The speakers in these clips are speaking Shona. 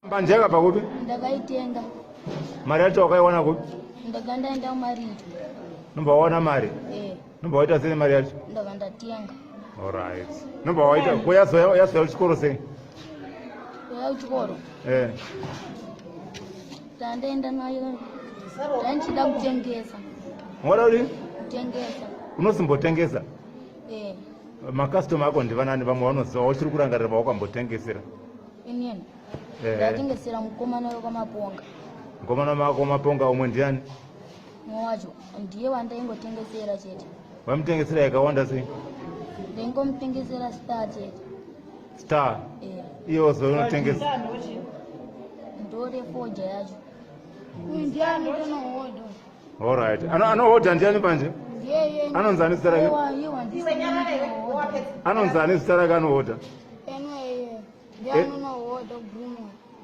Mbanje yakabva kupi? Ndakaitenga. Mari yacho wakaiwana kupi? Ndakandaenda kumarito. Nombaona mari? Nombawaita sei mari yacho? Ndakandatenga. Alright. Nombawaita kuyazoya kuchikoro sei? Kuya kuchikoro? Tandaenda nayo. Tanchida kutengesa. Wada uri? Kutengesa. Unozimbotengesa? Makastoma ako ndivanani vamwe vanoziva uchiri kurangarira vawakambotengesera? Inini. Ndatengesera mukomana wekamaponga. Mukomana wako wamaponga umwe ndiani? Mwacho ndiye wandaingotengesera chete. Wamutengesera yakawanda sei? Ndaingomutengesera star chete. Star? Iyo zvaunotengesa? Ndore foja yacho. Ndiani anohodha? Alright. Anohodha ndiani Mbanje? Anonzani zita rake? Anonzani zita rake anohodha?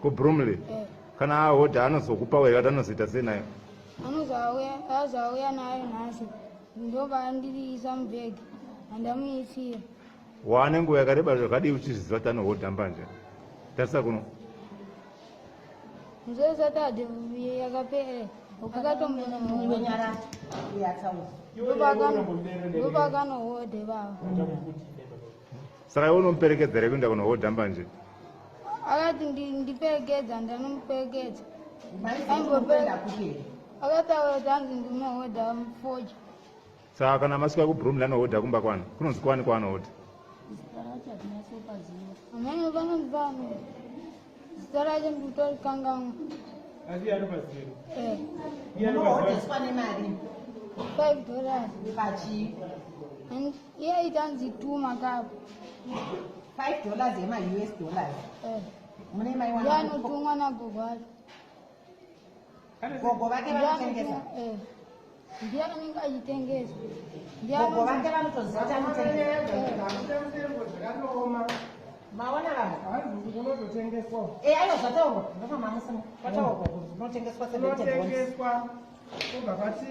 Kubrumley. Kana ahodha anozokupa wewe kuti anozoita sei nayo? Azauya nayo nhasi. Ndoba ndiriisa mubhegi handamuisira. Wane nguva yakareba zvakadii uchiziva kuti anohodha Mbanje? Tarisa kuno. Nzosatadhi yakapera. Ukakatomona munyara yatsawo. Ndoba kanohodha baba. Saka iwe unomuperekedzera kuenda kunohodha Mbanje? Akati ndiperekedza ndanomuperekedza. Akataura tanzi ndinohodha mufoja. Saka kana masvika kuBrumley anohodha kumba kwana? Kunonzi kwani kwaanohodha? Amene panonzi pano. Zita racho nditori kangamwe. Asi anopaziva. Unohodheswa nemari $5. pachi. Iye itanzi 2 makapu. $5 ema-US dollars. Mune maiwana. Yanotumwa nagogo wacho. Gogo vake vanotengesa. Ndiye anenge achitengesa. Gogo vake vanotoziva kuti anotengesa. Maona vanhu? Hanzi unototengeswa. Aiwa zvataurwa. Ndofamba musimo. Kwataurwa kuti unotengeswa 70 bonds. Unotengeswa. Kubva pati